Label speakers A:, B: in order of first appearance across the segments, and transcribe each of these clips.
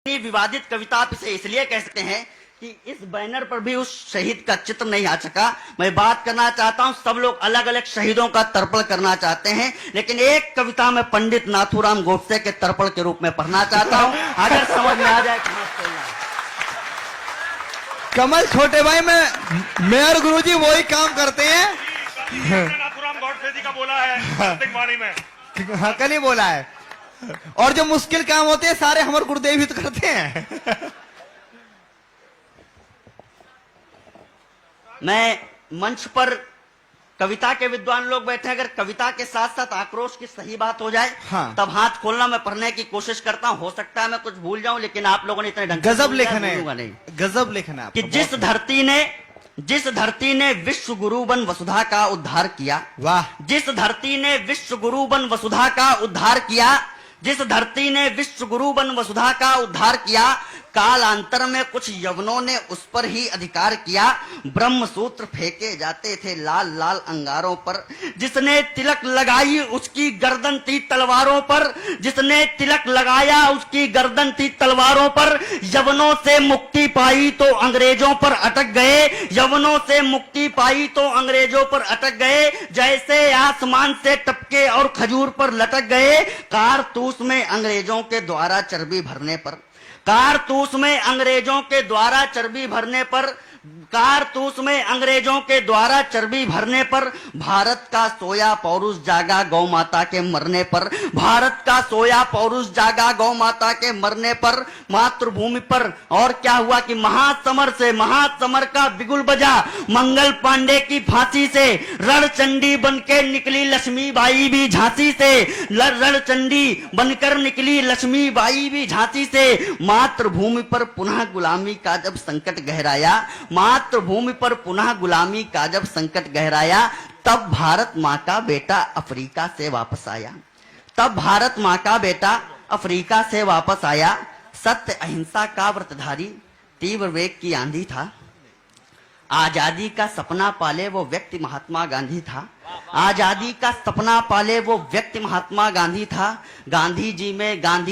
A: विवादित कविता आप इसे इसलिए कह सकते हैं कि इस बैनर पर भी उस शहीद का चित्र नहीं आ सका। मैं बात करना चाहता हूं, सब लोग अलग अलग शहीदों का तर्पण करना चाहते हैं, लेकिन एक कविता में पंडित नाथूराम गोडसे के तर्पण के रूप में पढ़ना चाहता हूं, अगर समझ में आ जाए।
B: कमल छोटे भाई में मेयर गुरुजी वही काम करते हैं।
C: नाथूराम गोडसे जी का बोला है वाणी में,
B: कल ही बोला है। और जो मुश्किल काम होते हैं सारे हमारे गुरुदेव ही तो करते हैं।
A: मैं मंच पर कविता के विद्वान लोग बैठे हैं, अगर कविता के साथ साथ आक्रोश की सही बात हो जाए
B: हाँ।
A: तब हाथ खोलना, मैं पढ़ने की कोशिश करता हूं। हो सकता है मैं कुछ भूल जाऊं, लेकिन आप लोगों ने इतने ढंग से
B: गजब लेखन है,
A: नहीं
B: गजब लेखन है
A: कि जिस धरती ने विश्व गुरु बन वसुधा का उद्धार किया।
B: वाह।
A: जिस धरती ने विश्व गुरु बन वसुधा का उद्धार किया, जिस धरती ने विश्व गुरु बन वसुधा का उद्धार किया, कालांतर में कुछ यवनों ने उस पर ही अधिकार किया। ब्रह्म सूत्र फेंके जाते थे लाल लाल अंगारों पर, जिसने तिलक लगाई उसकी गर्दन थी तलवारों पर, जिसने तिलक लगाया उसकी गर्दन थी तलवारों पर। यवनों से मुक्ति पाई तो अंग्रेजों पर अटक गए, यवनों से मुक्ति पाई तो अंग्रेजों पर अटक गए। जैसे आसमान से टपके और खजूर पर लटक गए। कारतूस में अंग्रेजों के द्वारा चर्बी भरने पर, कारतूस में अंग्रेजों के द्वारा चर्बी भरने पर, कारतूस में अंग्रेजों के द्वारा चर्बी भरने पर, भारत का सोया पौरुष जागा गौ माता के मरने पर, भारत का सोया पौरुष जागा गौ माता के मरने पर, मातृभूमि पर। और क्या हुआ कि महासमर का बिगुल बजा, मंगल पांडे की फांसी से रणचंडी बनके निकली लक्ष्मीबाई भी झांसी से, रणचंडी बनकर निकली लक्ष्मीबाई भी झांसी से। मातृभूमि पर पुनः गुलामी का जब संकट गहराया, मातृभूमि पर पुनः गुलामी का जब संकट गहराया, तब भारत माँ का बेटा अफ्रीका से वापस आया, तब भारत माँ का बेटा अफ्रीका से वापस आया। सत्य अहिंसा का व्रतधारी तीव्र वेग की आंधी था, आजादी का सपना पाले वो व्यक्ति महात्मा गांधी था, आजादी का सपना पाले वो व्यक्ति महात्मा गांधी था। गांधी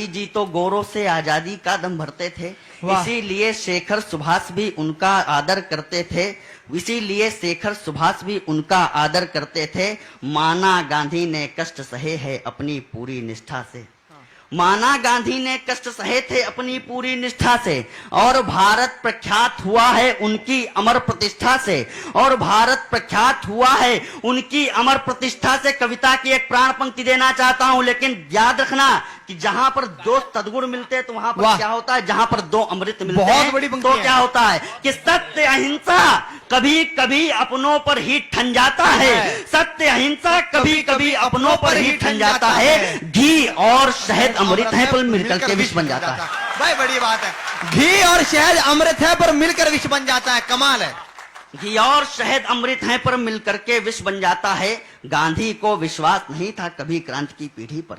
A: जी तो गोरों से आजादी का दम भरते थे, इसीलिए शेखर सुभाष भी उनका आदर करते थे, इसीलिए शेखर सुभाष भी उनका आदर करते थे। माना गांधी ने कष्ट सहे है अपनी पूरी निष्ठा से, माना गांधी ने कष्ट सहे थे अपनी पूरी निष्ठा से, और भारत प्रख्यात हुआ है उनकी अमर प्रतिष्ठा से, और भारत प्रख्यात हुआ है उनकी अमर प्रतिष्ठा से। कविता की एक प्राण पंक्ति देना चाहता हूं, लेकिन याद रखना कि जहां पर दो सद्गुण मिलते हैं तो वहां पर क्या होता है, जहां पर दो अमृत मिलते हैं तो क्या होता है कि सत्य अहिंसा कभी कभी अपनों पर ही ठन जाता है, सत्य अहिंसा कभी कभी अपनों पर ही ठन जाता है। घी और शहद अमृत है पर मिलकर के विष बन जाता है।
B: भाई बड़ी बात है, घी और शहद अमृत है पर मिलकर विष बन जाता है। कमाल है।
A: घी और शहद अमृत हैं पर मिलकर के विष बन जाता है। गांधी को विश्वास नहीं था कभी क्रांति की पीढ़ी पर,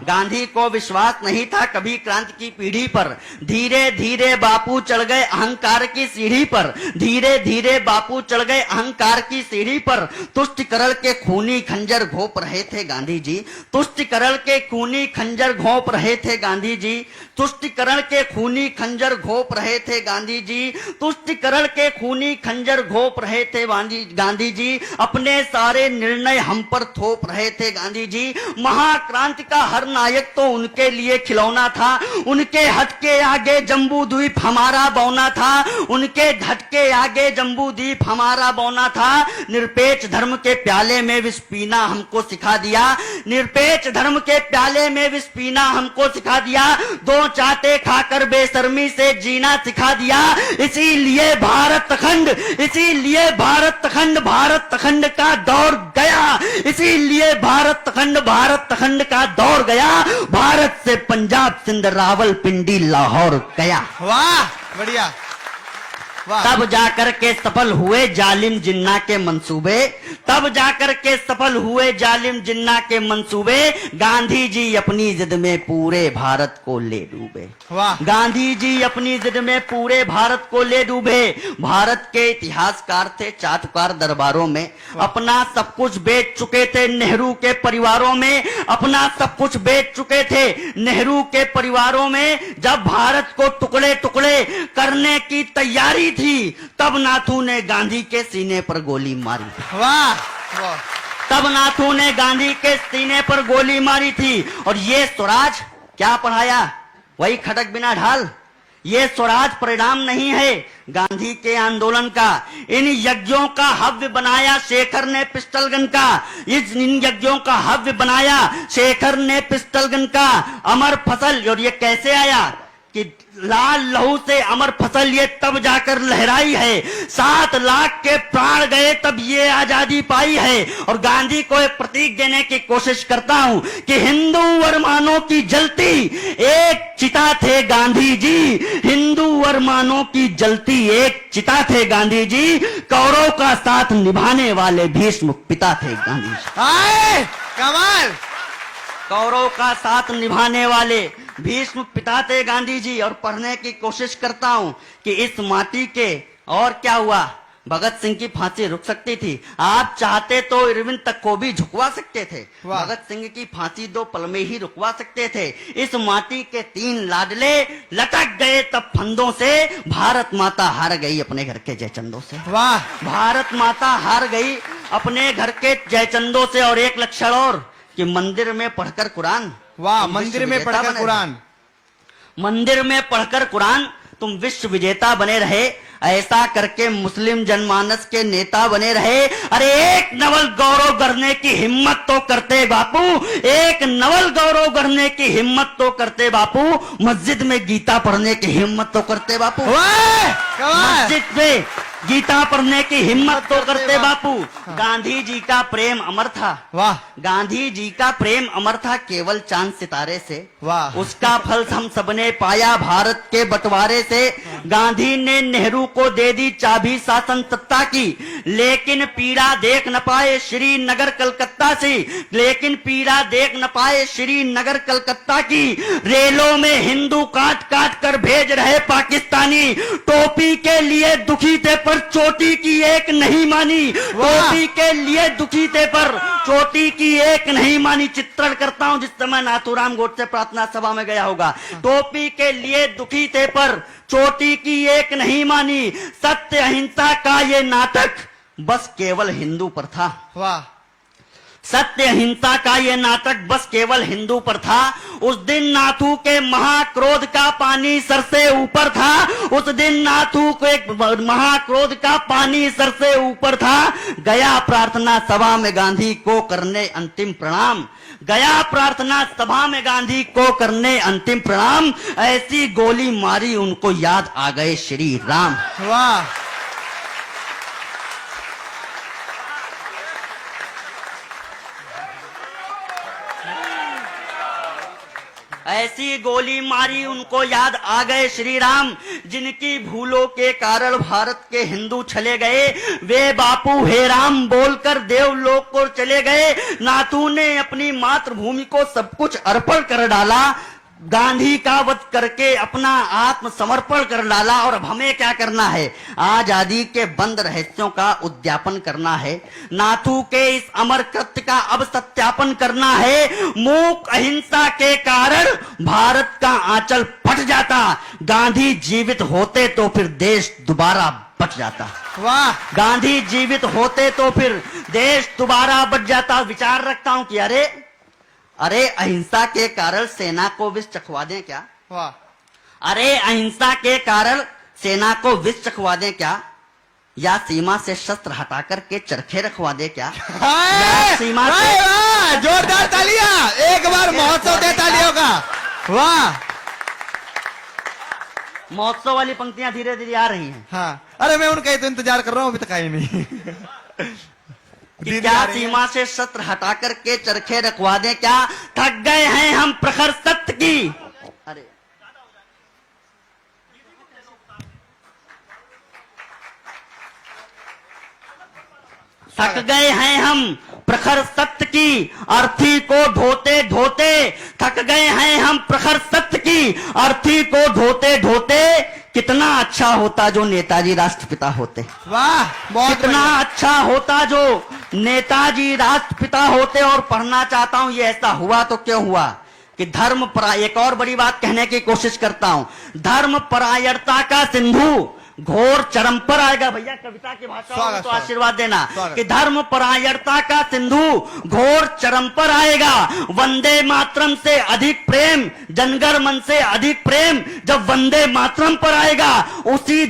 A: गांधी को विश्वास नहीं था कभी क्रांति की पीढ़ी पर। धीरे धीरे बापू चढ़ गए अहंकार की सीढ़ी पर, धीरे धीरे बापू चढ़ गए अहंकार की सीढ़ी पर। तुष्टिकरण के खूनी खंजर घोंप रहे थे गांधी जी, तुष्टिकरण के खूनी खंजर घोंप रहे थे गांधी जी, तुष्टिकरण के खूनी खंजर घोंप रहे थे गांधी जी, तुष्टिकरण के खूनी खंजर घोंप रहे थे गांधी जी। अपने सारे निर्णय हम पर थोप रहे थे गांधी जी। महाक्रांति का हर नायक तो उनके लिए खिलौना था, उनके हट के आगे जम्बू द्वीप हमारा बौना था, उनके हट के आगे जम्बू द्वीप हमारा बौना था। निरपेक्ष धर्म के प्याले में विष पीना हमको सिखा दिया, निरपेक्ष धर्म के प्याले में विष पीना हमको सिखा दिया। दो चाटे खाकर बेशर्मी से जीना सिखा दिया। इसीलिए भारत खंड का दौर गया, इसीलिए भारत खंड का दौर गया। भारत से पंजाब सिंध रावलपिंडी लाहौर गया।
B: वाह बढ़िया। वाह।
A: तब जाकर के सफल हुए जालिम जिन्ना के मंसूबे, तब जाकर के सफल हुए जालिम जिन्ना के मंसूबे, गांधी जी अपनी जिद में पूरे भारत को ले डूबे।
B: वाह।
A: गांधी जी अपनी जिद में पूरे भारत को ले डूबे। भारत के इतिहासकार थे चाटुकार दरबारों में, अपना सब कुछ बेच चुके थे नेहरू के परिवारों में, अपना सब कुछ बेच चुके थे नेहरू के परिवारों में। जब भारत को टुकड़े टुकड़े करने की तैयारी थी, तब नाथू ने गांधी के सीने पर गोली मारी।
B: वाह वाह।
A: तब नाथू ने गांधी के सीने पर गोली मारी थी। और ये स्वराज क्या पढ़ाया? वही खटक बिना ढाल। ये स्वराज परिणाम नहीं है गांधी के आंदोलन का। इन यज्ञों का हव्य बनाया शेखर ने पिस्टल गन का। इन यज्ञों का हव्य बनाया शेखर ने पिस्टल गन का। अमर फसल, और ये कैसे आया कि लाल लहू से अमर फसल ये तब जाकर लहराई है। 7 लाख के प्राण गए तब ये आजादी पाई है। और गांधी को एक प्रतीक देने की कोशिश करता हूं कि हिंदू अरमानों की जलती एक चिता थे गांधी जी। हिंदू अरमानों की जलती एक चिता थे गांधी जी। कौरव का साथ निभाने वाले भीष्म पिता थे गांधी जी।
B: आए कमाल।
A: कौरव का साथ निभाने वाले भीष्म पिता थे गांधी जी। और पढ़ने की कोशिश करता हूं कि इस माटी के, और क्या हुआ, भगत सिंह की फांसी रुक सकती थी। आप चाहते तो इरविन तक को भी झुकवा सकते थे।
B: वाह।
A: भगत सिंह की फांसी 2 पल में ही रुकवा सकते थे। इस माटी के 3 लाडले लटक गए तब फंदों से। भारत माता हार गई अपने घर के जयचंदों से।
B: वाह।
A: भारत माता हार गई अपने घर के जयचंदों से। और एक लक्षण और कि मंदिर में पढ़कर कुरान,
B: वाह।
A: तुम
B: मंदिर
A: विश्व
B: में
A: विजेता
B: पढ़कर
A: बने
B: कुरान।
A: रहे। मंदिर में पढ़कर कुरान तुम विश्व विजेता बने रहे। ऐसा करके मुस्लिम जनमानस के नेता बने रहे। अरे एक नवल गौरव करने की हिम्मत तो करते बापू, एक नवल गौरव करने की हिम्मत तो करते बापू। मस्जिद में गीता पढ़ने की हिम्मत तो करते बापू।
B: वाह कमाल।
A: मस्जिद में गीता पढ़ने की हिम्मत तो करते बापू। गांधी जी का प्रेम अमर था।
B: वाह।
A: गांधी जी का प्रेम अमर था केवल चांद सितारे से।
B: वाह।
A: उसका फल हम सबने पाया भारत के बंटवारे से। गांधी ने नेहरू को दे दी चाबी शासन सत्ता की, लेकिन पीड़ा देख न पाए श्रीनगर कलकत्ता से। लेकिन पीड़ा देख न पाए श्रीनगर कलकत्ता की। रेलों में हिंदू काट काट कर भेज रहे पाकिस्तानी। टोपी के लिए दुखी थे पर चोटी की एक नहीं मानी। टोपी के लिए दुखी थे पर चोटी की एक नहीं मानी। चित्रण करता हूं जिस समय नाथूराम गोडसे प्रार्थना सभा में गया होगा। टोपी के लिए दुखी थे पर चोटी की एक नहीं मानी। सत्य अहिंसा का ये नाटक बस केवल हिंदू पर था।
B: वाह।
A: सत्य अहिंसा का ये नाटक बस केवल हिंदू पर था। उस दिन नाथू के महाक्रोध का पानी सर से ऊपर था। उस दिन नाथू के महाक्रोध का पानी सर से ऊपर था। गया प्रार्थना सभा में गांधी को करने अंतिम प्रणाम। गया प्रार्थना सभा में गांधी को करने अंतिम प्रणाम। ऐसी गोली मारी उनको याद आ गए श्री राम।
B: वाह।
A: ऐसी गोली मारी उनको याद आ गए श्री राम। जिनकी भूलों के कारण भारत के हिंदू चले गए, वे बापू हे राम बोलकर देवलोक को चले गए। नाथू ने अपनी मातृभूमि को सब कुछ अर्पण कर डाला। गांधी का वध करके अपना आत्मसमर्पण कर डाला। और अब हमें क्या करना है? आजादी के बंद रहस्यों का उद्यापन करना है। नाथू के इस अमर कृत्य का अब सत्यापन करना है। मूक अहिंसा के कारण भारत का आंचल फट जाता। गांधी जीवित होते तो फिर देश दोबारा बच जाता।
B: वाह।
A: गांधी जीवित होते तो फिर देश दोबारा बच जाता। विचार रखता हूं कि अरे अहिंसा के कारण सेना को विष चखवा दें क्या?
B: वाह।
A: अरे अहिंसा के कारण सेना को विष चखवा दें क्या? या सीमा से शस्त्र हटाकर के चरखे रखवा दे क्या? या सीमा से
B: जोरदार तालियां एक बार महोत्सव दे तालियों का। वाह।
A: महोत्सव वाली पंक्तियां धीरे धीरे आ रही हैं।
B: हाँ। अरे मैं उनका ही तो इंतजार कर रहा हूँ, अभी तक आई नहीं।
A: कि क्या सीमा से शस्त्र हटाकर के चरखे रखवा दें क्या? थक गए हैं हम प्रखर सत्य की। अरे थक गए हैं हम प्रखर सत्य की अर्थी को ढोते ढोते, थक गए हैं हम प्रखर सत्य की अर्थी को ढोते ढोते। कितना अच्छा होता जो नेताजी राष्ट्रपिता होते,
B: वाह, बहुत
A: कितना
B: बढ़िया।
A: अच्छा होता जो नेताजी राष्ट्रपिता होते। और पढ़ना चाहता हूं, ये ऐसा हुआ तो क्यों हुआ कि धर्म एक और बड़ी बात कहने की कोशिश करता हूं, धर्म परायणता का सिंधु घोर चरम पर आएगा। भैया कविता की भाषा में तो आशीर्वाद देना कि धर्म परायणता का सिंधु घोर चरम पर आएगा। वंदे मातरम से अधिक प्रेम, जनगण मन से अधिक प्रेम जब वंदे मातरम पर आएगा, उसी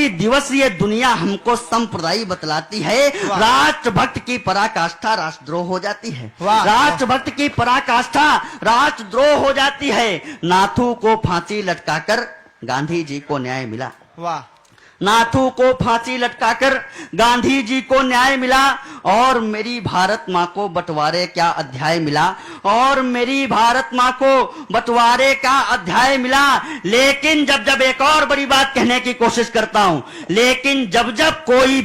A: दिवस ये दुनिया हमको संप्रदाय बतलाती है। राष्ट्रभक्त की पराकाष्ठा राष्ट्रद्रोह हो जाती है, राष्ट्रभक्त की पराकाष्ठा राष्ट्रद्रोह हो जाती है। नाथू को फांसी लटकाकर गांधी जी को न्याय मिला,
B: वाह,
A: नाथू को फांसी लटकाकर गांधी जी को न्याय मिला। और मेरी भारत माँ को बंटवारे क्या अध्याय मिला, और मेरी भारत माँ को बंटवारे का अध्याय मिला। लेकिन जब जब एक और बड़ी बात कहने की कोशिश करता हूं, लेकिन जब जब कोई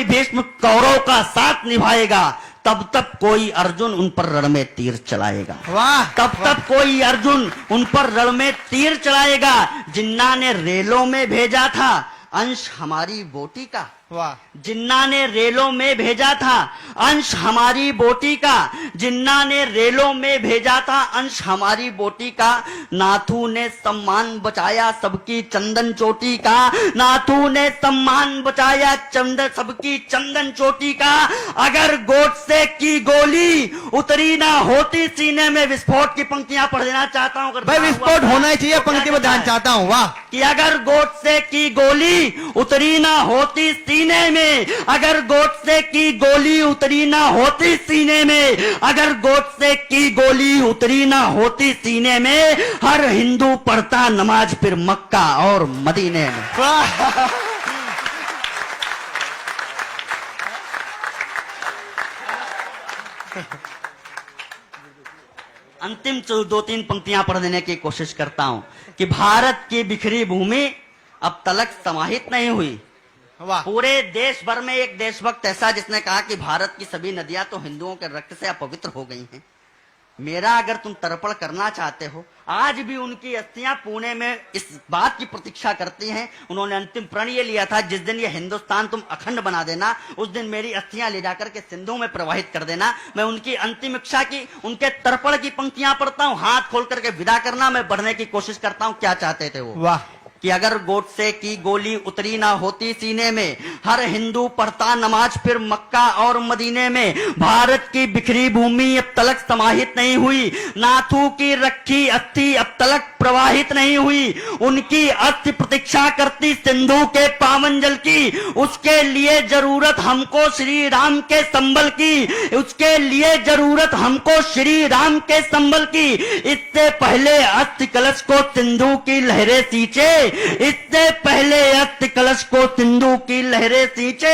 A: भीष्म कौरव का साथ निभाएगा, तब तब कोई अर्जुन उन पर रण में तीर चलाएगा,
B: वाह,
A: तब कोई अर्जुन उन पर रण में तीर चलाएगा। जिन्ना ने रेलों में भेजा था अंश हमारी बोटी का,
B: वाह,
A: जिन्ना ने रेलों में भेजा था अंश हमारी बोटी का, जिन्ना ने रेलों में भेजा था अंश हमारी बोटी का। नाथू ने सम्मान बचाया सबकी चंदन चोटी का, नाथू ने सम्मान बचाया सबकी चंदन चोटी का। अगर गोडसे की गोली उतरी ना होती सीने में, विस्फोट की पंक्तियां पढ़ देना चाहता हूं।
B: भाई विस्फोट होना ही चाहिए, पंक्ति में ध्यान चाहता हूं। वाह,
A: कि अगर गोडसे की गोली उतरी ना होती सीने में, अगर गोडसे की गोली उतरी ना होती सीने में, अगर गोडसे की गोली उतरी ना होती सीने में, हर हिंदू पढ़ता नमाज फिर मक्का और मदीने में। अंतिम 2-3 पंक्तियां पढ़ देने की कोशिश करता हूं कि भारत की बिखरी भूमि अब तलक समाहित नहीं हुई।
B: वाह,
A: पूरे देश भर में एक देशभक्त ऐसा जिसने कहा कि भारत की सभी नदियां तो हिंदुओं के रक्त से अपवित्र हो गई हैं। मेरा अगर तुम तर्पण करना चाहते हो, आज भी उनकी अस्थियां पुणे में इस बात की प्रतीक्षा करती हैं। उन्होंने अंतिम प्रण ये लिया था, जिस दिन ये हिंदुस्तान तुम अखंड बना देना, उस दिन मेरी अस्थियां ले जाकर के सिंधु में प्रवाहित कर देना। मैं उनकी अंतिम इच्छा की, उनके तर्पण की पंक्तियां पढ़ता हूं, हाथ खोल करके विदा करना, मैं बढ़ने की कोशिश करता हूं क्या चाहते थे वो।
B: वाह,
A: कि अगर गोडसे की गोली उतरी ना होती सीने में, हर हिंदू पढ़ता नमाज फिर मक्का और मदीने में। भारत की बिखरी भूमि अब तलक समाहित नहीं हुई, नाथू की रखी अस्थि अब तलक प्रवाहित नहीं हुई। उनकी अस्थि प्रतीक्षा करती सिंधु के पावन जल की, उसके लिए जरूरत हमको श्री राम के संबल की, उसके लिए जरूरत हमको श्री राम के संबल की। इससे पहले अस्थि कलश को सिंधु की लहरें सींचे, इससे पहले अस्थि कलश को सिंधु की लहरें सींचे,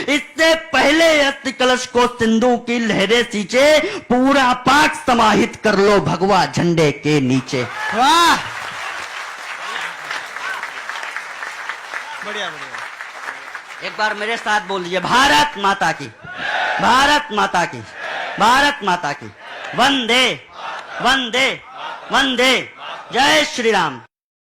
A: इससे पहले अस्थि कलश को सिंधु की लहरें सींचे। पूरा पाक समाहित कर लो भगवा झंडे के नीचे।
B: वाह, बढ़िया बढ़िया।
A: एक बार मेरे साथ बोल लीजिए, भारत माता की, भारत माता की, भारत माता की। वंदे वंदे वंदे, जय श्री राम।